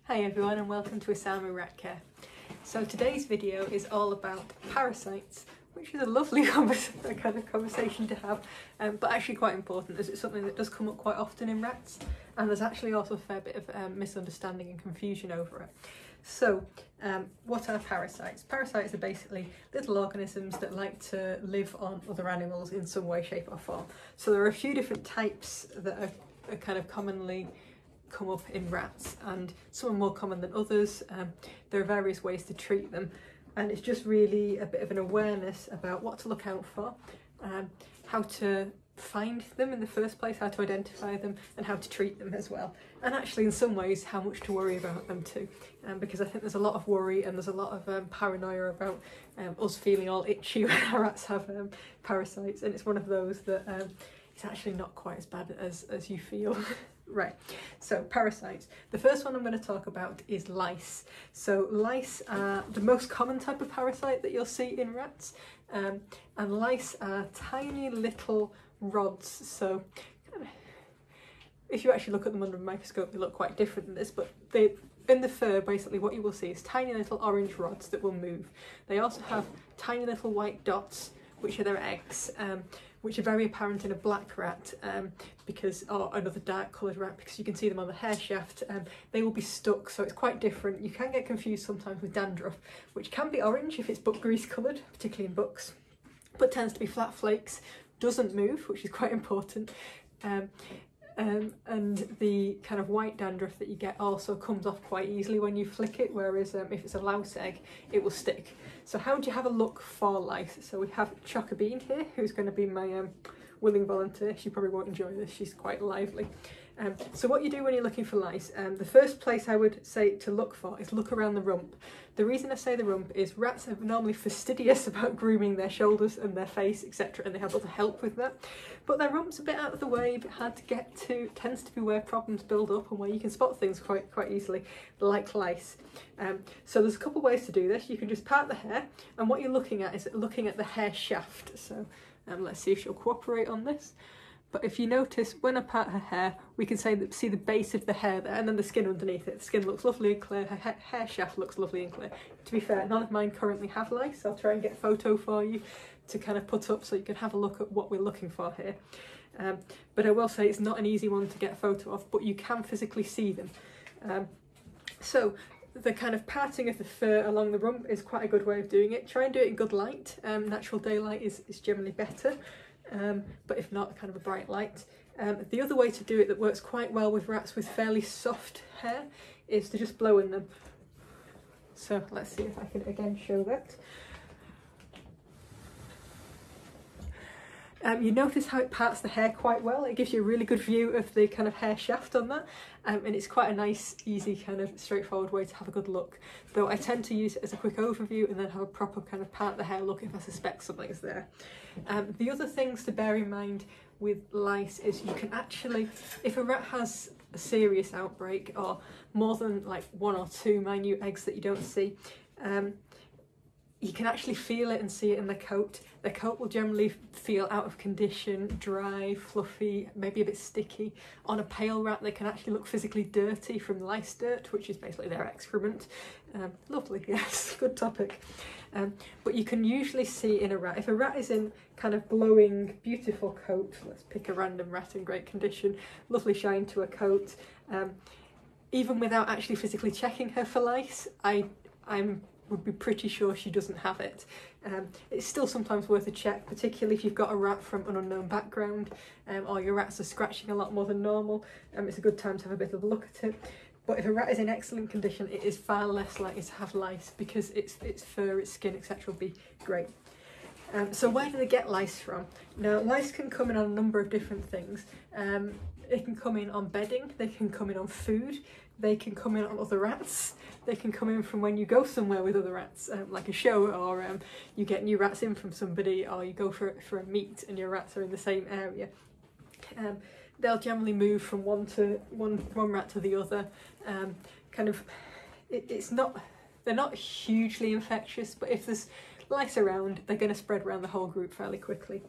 Hi everyone and welcome to Asami Rat Care. So today's video is all about parasites, which is a lovely kind of conversation to have, but actually quite important as it's something that does come up quite often in rats, and there's actually also a fair bit of misunderstanding and confusion over it. So what are parasites? Parasites are basically little organisms that like to live on other animals in some way, shape or form. So there are a few different types that are kind of commonly come up in rats, and some are more common than others. There are various ways to treat them, and it's just really a bit of an awareness about what to look out for, how to find them in the first place, how to identify them, and how to treat them as well. And actually in some ways how much to worry about them too, because I think there's a lot of worry and there's a lot of paranoia about us feeling all itchy when our rats have parasites, and it's one of those that it's actually not quite as bad as you feel. Right, so parasites. The first one I'm going to talk about is lice. So lice are the most common type of parasite that you'll see in rats, and lice are tiny little rods. So if you actually look at them under a microscope, they look quite different than this, but in the fur, basically what you will see is tiny little orange rods that will move. They also have tiny little white dots, which are their eggs, which are very apparent in a black rat, or another dark coloured rat, because you can see them on the hair shaft. They will be stuck, so it's quite different. You can get confused sometimes with dandruff, which can be orange if it's buck grease coloured, particularly in bucks, but tends to be flat flakes, doesn't move, which is quite important. And the kind of white dandruff that you get also comes off quite easily when you flick it, whereas if it's a louse egg, it will stick. So how do you have a look for lice? So we have Chocobean here, who's going to be my willing volunteer. She probably won't enjoy this, she's quite lively. So what you do when you're looking for lice, the first place I would say to look for is look around the rump. The reason I say the rump is rats are normally fastidious about grooming their shoulders and their face, etc., and they have other help with that. But their rump's a bit out of the way, a bit hard to get to, tends to be where problems build up and where you can spot things quite easily, like lice. So there's a couple of ways to do this. You can just part the hair, and what you're looking at is looking at the hair shaft. So let's see if she'll cooperate on this. But if you notice, when I part her hair, we can see the base of the hair there, and then the skin underneath it. The skin looks lovely and clear, her hair shaft looks lovely and clear. To be fair, none of mine currently have lice. I'll try and get a photo for you to kind of put up so you can have a look at what we're looking for here. But I will say it's not an easy one to get a photo of, but you can physically see them. So the kind of parting of the fur along the rump is quite a good way of doing it. Try and do it in good light. Natural daylight is generally better. But if not, kind of a bright light. The other way to do it that works quite well with rats with fairly soft hair is to just blow in them. So let's see if I can again show that. You notice how it parts the hair quite well. It gives you a really good view of the kind of hair shaft on that, and it's quite a nice, easy, kind of straightforward way to have a good look. Though I tend to use it as a quick overview and then have a proper kind of part the hair look if I suspect something's there. The other things to bear in mind with lice is you can actually, if a rat has a serious outbreak or more than like one or two minute eggs that you don't see, you can actually feel it and see it in their coat. Their coat will generally feel out of condition, dry, fluffy, maybe a bit sticky. On a pale rat, they can actually look physically dirty from lice dirt, which is basically their excrement. Lovely, yes, good topic. But you can usually see in a rat, if a rat is in kind of glowing, beautiful coat, let's pick a random rat in great condition, lovely shine to a coat, even without actually physically checking her for lice, I would be pretty sure she doesn't have it. It's still sometimes worth a check, particularly if you've got a rat from an unknown background, or your rats are scratching a lot more than normal. It's a good time to have a bit of a look at it. But if a rat is in excellent condition, it is far less likely to have lice because its fur, its skin, etc. will be great. So where do they get lice from? Now, lice can come in on a number of different things. They can come in on bedding, they can come in on food, they can come in on other rats, they can come in from when you go somewhere with other rats, like a show, or you get new rats in from somebody, or you go for a meet and your rats are in the same area. They'll generally move from one rat to the other. They're not hugely infectious, but if there's lice around, they're going to spread around the whole group fairly quickly.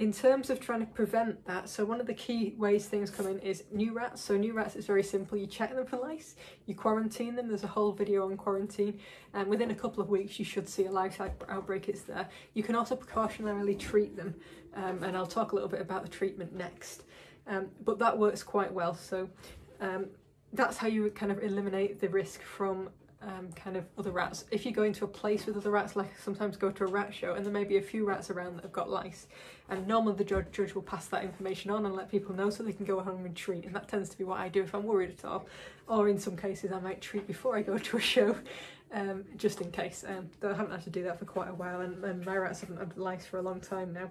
In terms of trying to prevent that, so one of the key ways things come in is new rats. So new rats is very simple. You check them for lice, you quarantine them. There's a whole video on quarantine, and within a couple of weeks you should see a lice outbreak. It's there. You can also precautionarily treat them, and I'll talk a little bit about the treatment next. But that works quite well. So that's how you would kind of eliminate the risk from kind of other rats. If you go into a place with other rats, like sometimes go to a rat show and there may be a few rats around that have got lice, and normally the judge will pass that information on and let people know so they can go home and treat, and that tends to be what I do if I'm worried at all, or in some cases I might treat before I go to a show, just in case, though I haven't had to do that for quite a while, and my rats haven't had lice for a long time now.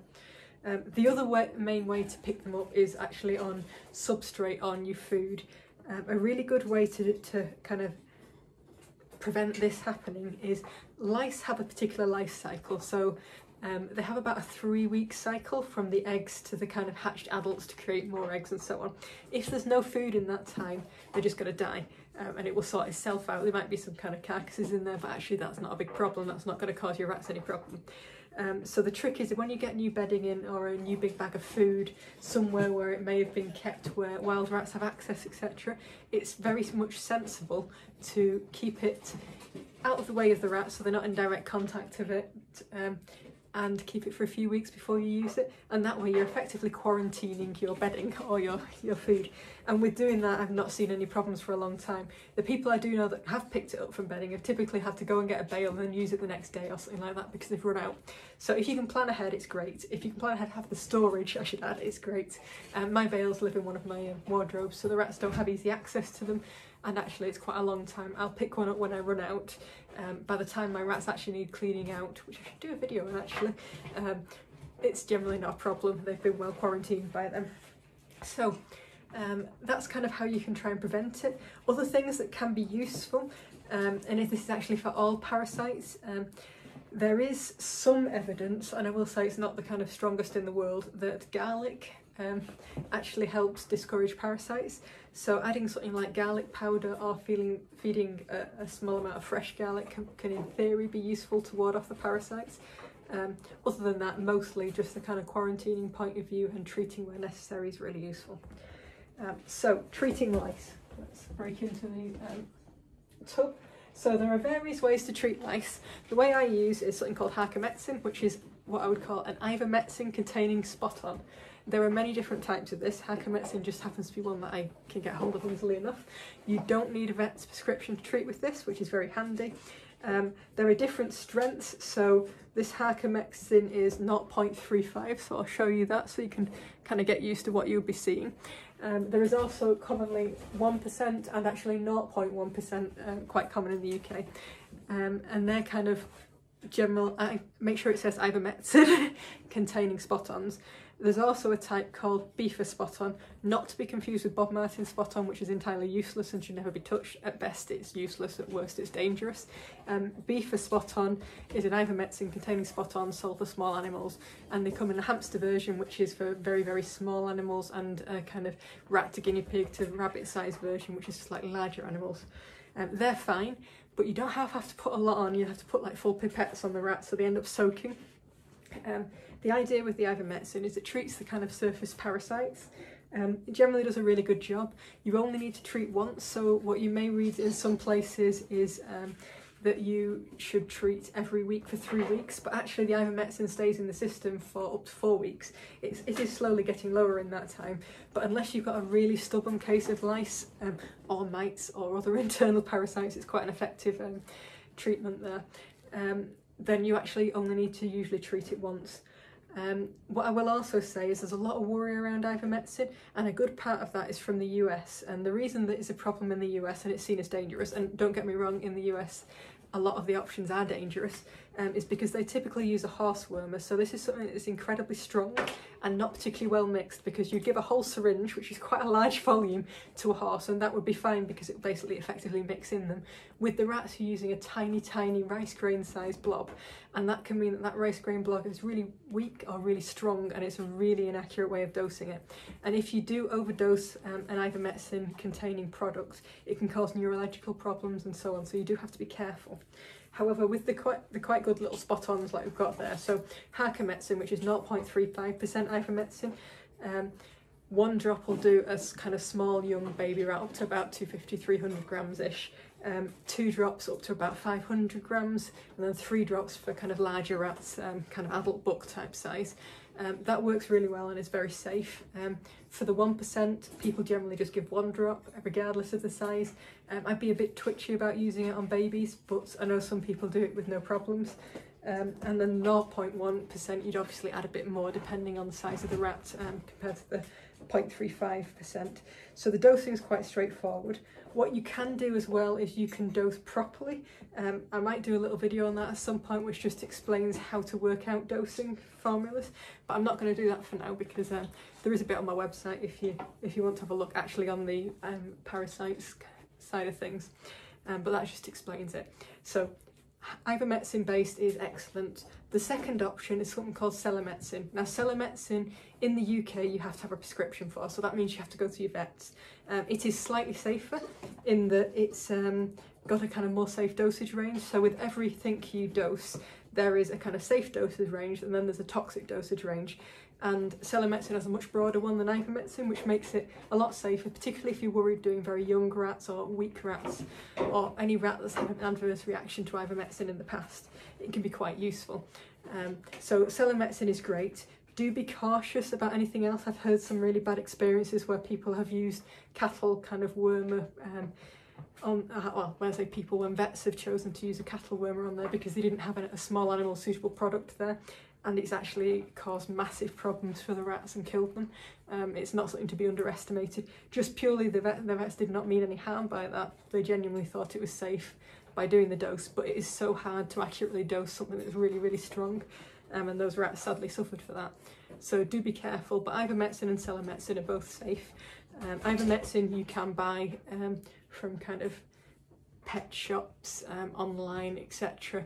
The other main way to pick them up is actually on substrate on your food. A really good way to kind of prevent this happening is lice have a particular life cycle. So they have about a 3-week cycle from the eggs to the kind of hatched adults to create more eggs and so on. If there's no food in that time, they're just going to die, and it will sort itself out. There might be some kind of carcasses in there, but actually that's not a big problem. That's not going to cause your rats any problem. So the trick is that when you get new bedding in or a new big bag of food somewhere where it may have been kept where wild rats have access, etc., it's very much sensible to keep it out of the way of the rats so they're not in direct contact of it, and keep it for a few weeks before you use it, and that way you're effectively quarantining your bedding or your food. And with doing that, I've not seen any problems for a long time. The people I do know that have picked it up from bedding have typically had to go and get a bale and then use it the next day or something like that because they've run out. So if you can plan ahead, it's great. If you can plan ahead, have the storage, I should add, it's great. My bales live in one of my wardrobes, so the rats don't have easy access to them, and actually it's quite a long time. I'll pick one up when I run out. By the time my rats actually need cleaning out, which I should do a video on actually, it's generally not a problem. They've been well quarantined by then. So that's kind of how you can try and prevent it. Other things that can be useful, and if this is actually for all parasites, there is some evidence, and I will say it's not the kind of strongest in the world, that garlic actually helps discourage parasites. So adding something like garlic powder or feeding a small amount of fresh garlic can in theory be useful to ward off the parasites. Other than that, mostly just the kind of quarantining point of view and treating where necessary is really useful. So treating lice. Let's break into the tub. So there are various ways to treat lice. The way I use is something called harcomycin, which is what I would call an ivermectin containing spot-on. There are many different types of this. Harcomycin just happens to be one that I can get hold of easily enough. You don't need a vet's prescription to treat with this, which is very handy. There are different strengths, so this harcomycin is 0.35, so I'll show you that so you can kind of get used to what you'll be seeing. There is also commonly 1% and actually 0.1%, quite common in the UK, and they're kind of general. Make sure it says ivermectin containing spot-ons. There's also a type called beaver spot-on, not to be confused with Bob Martin spot-on, which is entirely useless and should never be touched. At best it's useless, at worst it's dangerous. Beaver spot-on is an ivermectin containing spot-on sold for small animals, and they come in a hamster version, which is for very, very small animals, and a kind of rat to guinea pig to rabbit size version, which is slightly larger animals. They're fine, but you don't have to put a lot on. You have to put like full pipettes on the rats so they end up soaking. The idea with the ivermectin is it treats the kind of surface parasites. It generally does a really good job. You only need to treat once, so what you may read in some places is that you should treat every week for 3 weeks, but actually the ivermectin stays in the system for up to 4 weeks. It is slowly getting lower in that time, but unless you've got a really stubborn case of lice or mites or other internal parasites, it's quite an effective treatment there. Then you actually only need to usually treat it once. What I will also say is there's a lot of worry around ivermectin, and a good part of that is from the US, and the reason that it's a problem in the US and it's seen as dangerous, and don't get me wrong, in the US a lot of the options are dangerous, is because they typically use a horse wormer. So this is something that is incredibly strong and not particularly well mixed, because you give a whole syringe, which is quite a large volume, to a horse, and that would be fine because it basically effectively mix in them. With the rats, you're using a tiny, tiny rice grain sized blob, and that can mean that that rice grain blob is really weak or really strong, and it's a really inaccurate way of dosing it. And if you do overdose an ivermectin containing product, it can cause neurological problems and so on, so you do have to be careful. However, with the quite good little spot-ons like we've got there, so Harcomycin, which is 0.35% ivermectin, 1 drop will do a kind of small young baby rat up to about 250-300 grams ish, 2 drops up to about 500 grams, and then 3 drops for kind of larger rats, kind of adult buck type size. That works really well and is very safe. For the 1%, people generally just give 1 drop regardless of the size. I'd be a bit twitchy about using it on babies, but I know some people do it with no problems. And then 0.1%, you'd obviously add a bit more depending on the size of the rat compared to the 0.35%. So the dosing is quite straightforward. What you can do as well is you can dose properly. I might do a little video on that at some point which just explains how to work out dosing formulas, but I'm not going to do that for now because there is a bit on my website if you want to have a look actually on the parasites side of things, but that just explains it. So ivermectin based is excellent. The second option is something called selamectin. Now selamectin in the UK you have to have a prescription for, so that means you have to go to your vets. It is slightly safer in that it's got a kind of more safe dosage range, so with everything you dose there is a kind of safe dosage range and then there's a toxic dosage range, and selamectin has a much broader one than ivermectin, which makes it a lot safer, particularly if you're worried doing very young rats or weak rats or any rat that's had an adverse reaction to ivermectin in the past. It can be quite useful. So selamectin is great. Do be cautious about anything else. I've heard some really bad experiences where people have used cattle kind of wormer well, when I say people, when vets have chosen to use a cattle wormer on there because they didn't have a small animal suitable product there, and it's actually caused massive problems for the rats and killed them. It's not something to be underestimated. Just purely the vets did not mean any harm by that. They genuinely thought it was safe by doing the dose, but it is so hard to accurately dose something that's really, really strong, and those rats sadly suffered for that. So do be careful, but ivermectin and selamectin are both safe. Ivermectin you can buy from kind of pet shops, online, etc.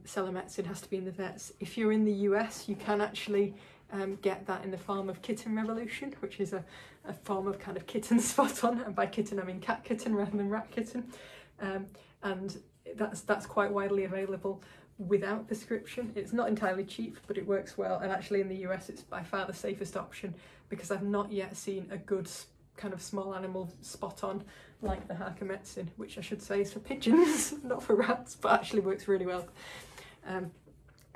Selamectin has to be in the vets. If you're in the US, you can actually get that in the form of Kitten Revolution, which is a form of kind of kitten spot on, and by kitten I mean cat kitten rather than rat kitten, and that's quite widely available without prescription. It's not entirely cheap, but it works well, and actually in the US it's by far the safest option because I've not yet seen a good kind of small animal spot on like the Harcomycin, which I should say is for pigeons, not for rats, but actually works really well.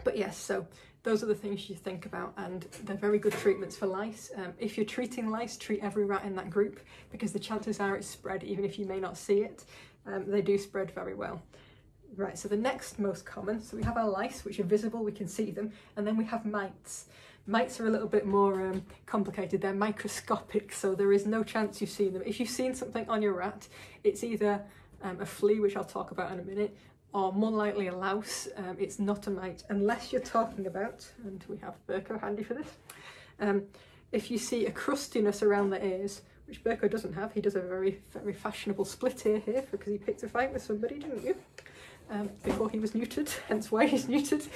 But yes, so those are the things you think about, and they're very good treatments for lice. If you're treating lice, treat every rat in that group because the chances are it's spread even if you may not see it. They do spread very well. Right, so the next most common, so we have our lice, which are visible, we can see them, and then we have mites. Mites are a little bit more complicated. They're microscopic, so there is no chance you've seen them. If you've seen something on your rat, it's either a flea, which I'll talk about in a minute, or more likely a louse. It's not a mite, unless you're talking about, and we have Berko handy for this, if you see a crustiness around the ears, which Berko doesn't have. He does a very, very fashionable split ear here because he picked a fight with somebody, didn't you? Before he was neutered, hence why he's neutered.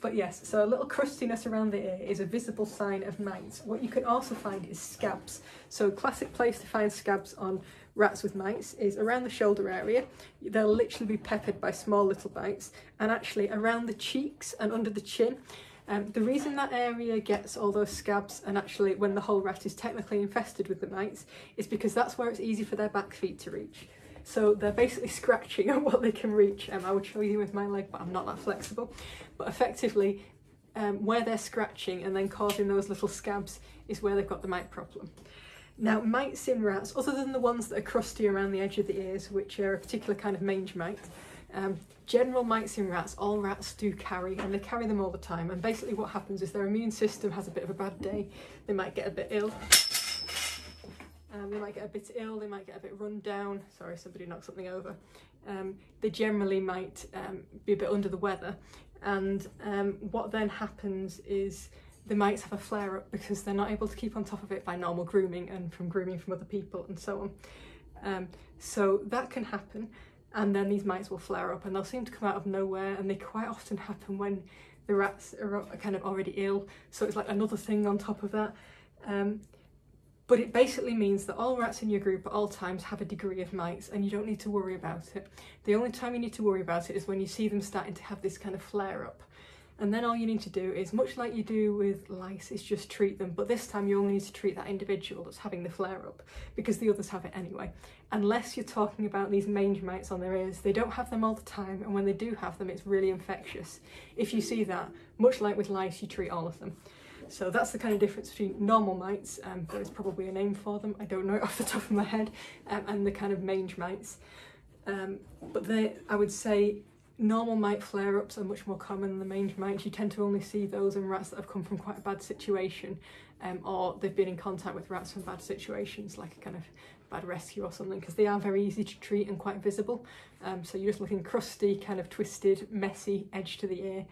But yes, so a little crustiness around the ear is a visible sign of mites. What you can also find is scabs. So a classic place to find scabs on rats with mites is around the shoulder area. They'll literally be peppered by small little bites, and actually around the cheeks and under the chin. The reason that area gets all those scabs, and actually when the whole rat is technically infested with the mites, is because that's where it's easy for their back feet to reach. So they're basically scratching at what they can reach. I would show you with my leg, but I'm not that flexible. But effectively, where they're scratching and then causing those little scabs is where they've got the mite problem. Now, mites in rats, other than the ones that are crusty around the edge of the ears, which are a particular kind of mange mite, general mites in rats, all rats do carry, and they carry them all the time. And basically what happens is their immune system has a bit of a bad day. They might get a bit ill. They might get a bit ill, they might get a bit run down. Sorry, somebody knocked something over. They generally might be a bit under the weather. And what then happens is the mites have a flare-up because they're not able to keep on top of it by normal grooming and from grooming from other people and so on. So that can happen, and then these mites will flare up and they'll seem to come out of nowhere, and they quite often happen when the rats are kind of already ill. So it's like another thing on top of that. But it basically means that all rats in your group at all times have a degree of mites, and you don't need to worry about it. The only time you need to worry about it is when you see them starting to have this kind of flare up. And then all you need to do is, much like you do with lice, is just treat them. But this time you only need to treat that individual that's having the flare up, because the others have it anyway. Unless you're talking about these mange mites on their ears, they don't have them all the time, and when they do have them, it's really infectious. If you see that, much like with lice, you treat all of them. So that's the kind of difference between normal mites, there is probably a name for them, I don't know it off the top of my head, and the kind of mange mites. But I would say normal mite flare-ups are much more common than the mange mites. You tend to only see those in rats that have come from quite a bad situation, or they've been in contact with rats from bad situations, like a kind of bad rescue or something, because they are very easy to treat and quite visible. So you're just looking crusty, kind of twisted, messy, edge to the ear,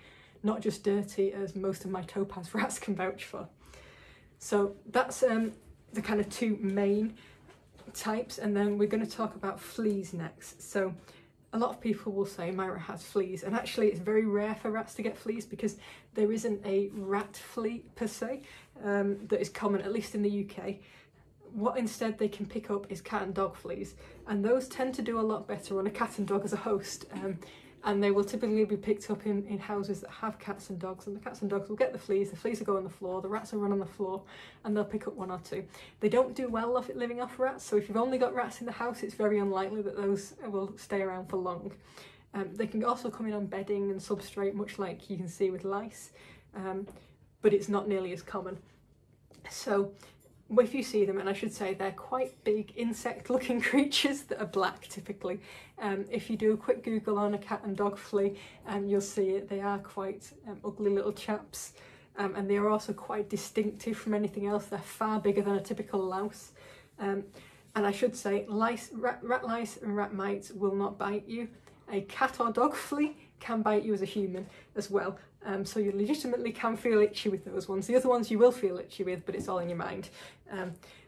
not just dirty, as most of my topaz rats can vouch for. So that's the kind of two main types, and then we're going to talk about fleas next. So a lot of people will say my rat has fleas, and actually it's very rare for rats to get fleas because there isn't a rat flea per se that is common, at least in the UK. What instead they can pick up is cat and dog fleas, and those tend to do a lot better on a cat and dog as a host. And they will typically be picked up in houses that have cats and dogs, and the cats and dogs will get the fleas will go on the floor, the rats will run on the floor, and they'll pick up one or two. They don't do well off it living off rats, so if you've only got rats in the house, it's very unlikely that those will stay around for long. They can also come in on bedding and substrate, much like you can see with lice, but it's not nearly as common. So if you see them, and I should say they're quite big insect-looking creatures that are black typically. If you do a quick Google on a cat and dog flea, you'll see it. They are quite ugly little chaps, and they are also quite distinctive from anything else. They're far bigger than a typical louse. And I should say, rat lice and rat mites will not bite you. A cat or dog flea can bite you as a human as well. So you legitimately can feel itchy with those ones. The other ones you will feel itchy with, but it's all in your mind.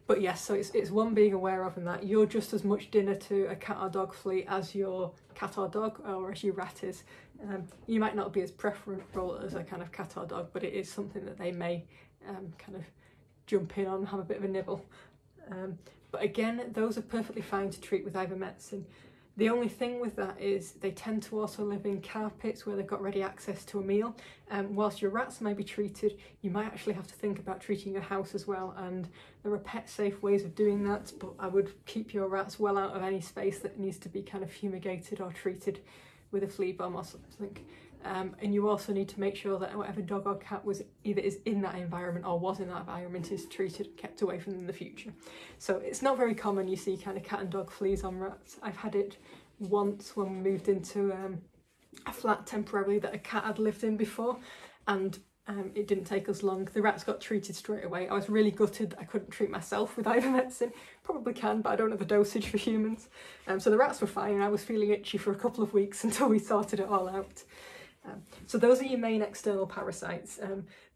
But yes, so it's one being aware of, in that you're just as much dinner to a cat or dog flea as your cat or dog, or as your rat is. You might not be as preferable as a kind of cat or dog, but it is something that they may kind of jump in on and have a bit of a nibble. But again, those are perfectly fine to treat with ivermectin. The only thing with that is they tend to also live in carpets where they've got ready access to a meal. Whilst your rats may be treated, you might actually have to think about treating your house as well, and there are pet safe ways of doing that, but I would keep your rats well out of any space that needs to be kind of fumigated or treated with a flea bomb or something. And you also need to make sure that whatever dog or cat was either is in that environment or was in that environment is treated and kept away from them in the future. So it's not very common you see kind of cat and dog fleas on rats. I've had it once when we moved into a flat temporarily that a cat had lived in before, and it didn't take us long. The rats got treated straight away. I was really gutted that I couldn't treat myself with ivermectin. Probably can, but I don't have a dosage for humans. So the rats were fine, and I was feeling itchy for a couple of weeks until we sorted it all out. So those are your main external parasites.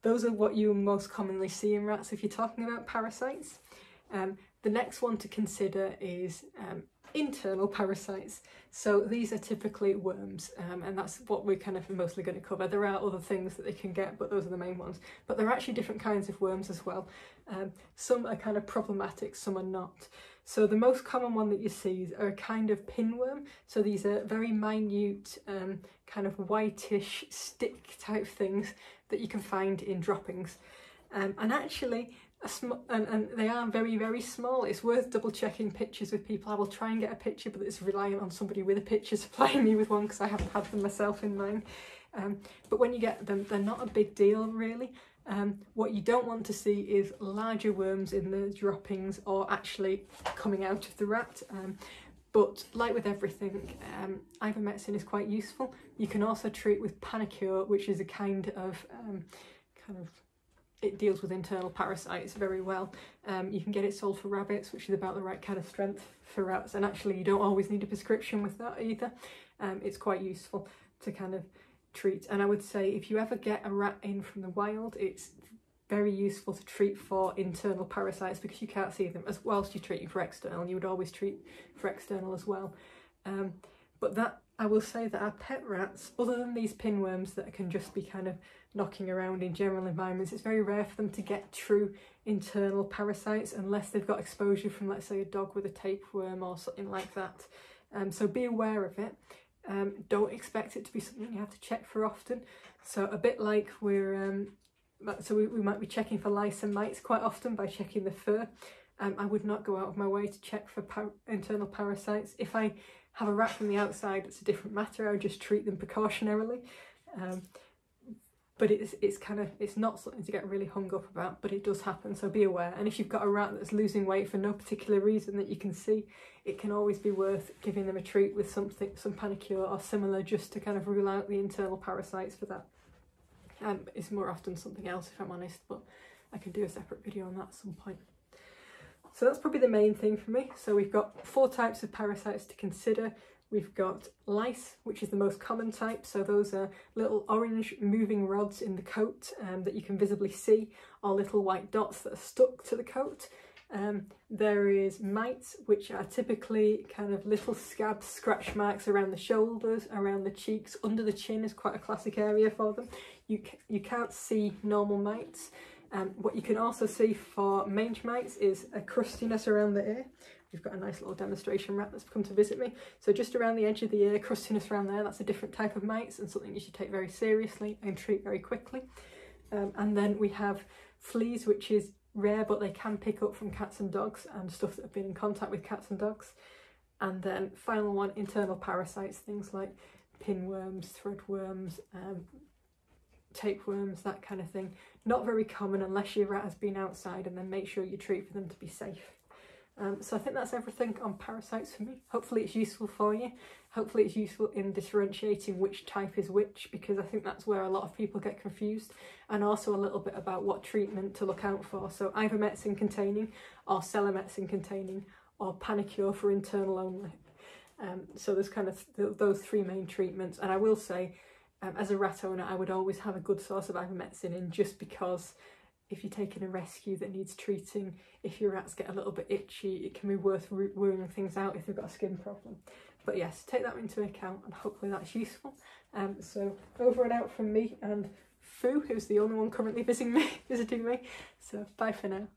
Those are what you most commonly see in rats if you're talking about parasites. The next one to consider is internal parasites. So these are typically worms, and that's what we're kind of mostly going to cover. There are other things that they can get, but those are the main ones. But there are actually different kinds of worms as well. Some are kind of problematic, some are not. So the most common one that you see are a kind of pinworm. So these are very minute, kind of whitish stick type things that you can find in droppings. And actually, and they are very, very small. It's worth double checking pictures with people. I will try and get a picture, but it's reliant on somebody with a picture supplying me with one, because I haven't had them myself in mine. But when you get them, they're not a big deal really. What you don't want to see is larger worms in the droppings or actually coming out of the rat. But like with everything, ivermectin is quite useful. You can also treat with Panacure, which is a kind of it deals with internal parasites very well. You can get it sold for rabbits, which is about the right kind of strength for rats, and actually you don't always need a prescription with that either. It's quite useful to kind of treat, and I would say if you ever get a rat in from the wild, it's very useful to treat for internal parasites because you can't see them, as whilst you're treating for external, and you would always treat for external as well. But that, I will say that our pet rats, other than these pinworms that can just be kind of knocking around in general environments, it's very rare for them to get true internal parasites unless they've got exposure from, let's say, a dog with a tapeworm or something like that. So be aware of it. Don't expect it to be something you have to check for often. So a bit like we might be checking for lice and mites quite often by checking the fur. I would not go out of my way to check for internal parasites. If I have a rat from the outside, it's a different matter. I would just treat them precautionarily. But it's not something to get really hung up about, but it does happen, so be aware. And if you've got a rat that's losing weight for no particular reason that you can see, it can always be worth giving them a treat with some Panacure or similar, just to kind of rule out the internal parasites for that. It's more often something else, if I'm honest, but I can do a separate video on that at some point. So that's probably the main thing for me. So we've got 4 types of parasites to consider. We've got lice, which is the most common type. So those are little orange moving rods in the coat that you can visibly see, or little white dots that are stuck to the coat. There is mites, which are typically kind of little scabs, scratch marks around the shoulders, around the cheeks, under the chin is quite a classic area for them. You can't see normal mites. What you can also see for mange mites is a crustiness around the ear. We've got a nice little demonstration rat that's come to visit me. So just around the edge of the ear, crustiness around there, that's a different type of mites and something you should take very seriously and treat very quickly. And then we have fleas, which is rare, but they can pick up from cats and dogs and stuff that have been in contact with cats and dogs. And then final one, internal parasites, things like pinworms, threadworms, tapeworms, that kind of thing. Not very common unless your rat has been outside, and then make sure you treat for them to be safe. So I think that's everything on parasites for me. Hopefully it's useful for you. Hopefully it's useful in differentiating which type is which, because I think that's where a lot of people get confused, and also a little bit about what treatment to look out for. So ivermectin containing, or selamectin containing, or Panacure for internal only. So there's kind of those 3 main treatments. And I will say, as a rat owner, I would always have a good source of ivermectin in, just because if you're taking a rescue that needs treating, if your rats get a little bit itchy, it can be worth ruling things out if they've got a skin problem. But yes, take that into account, and hopefully that's useful. So over and out from me and Foo, who's the only one currently visiting me. So bye for now.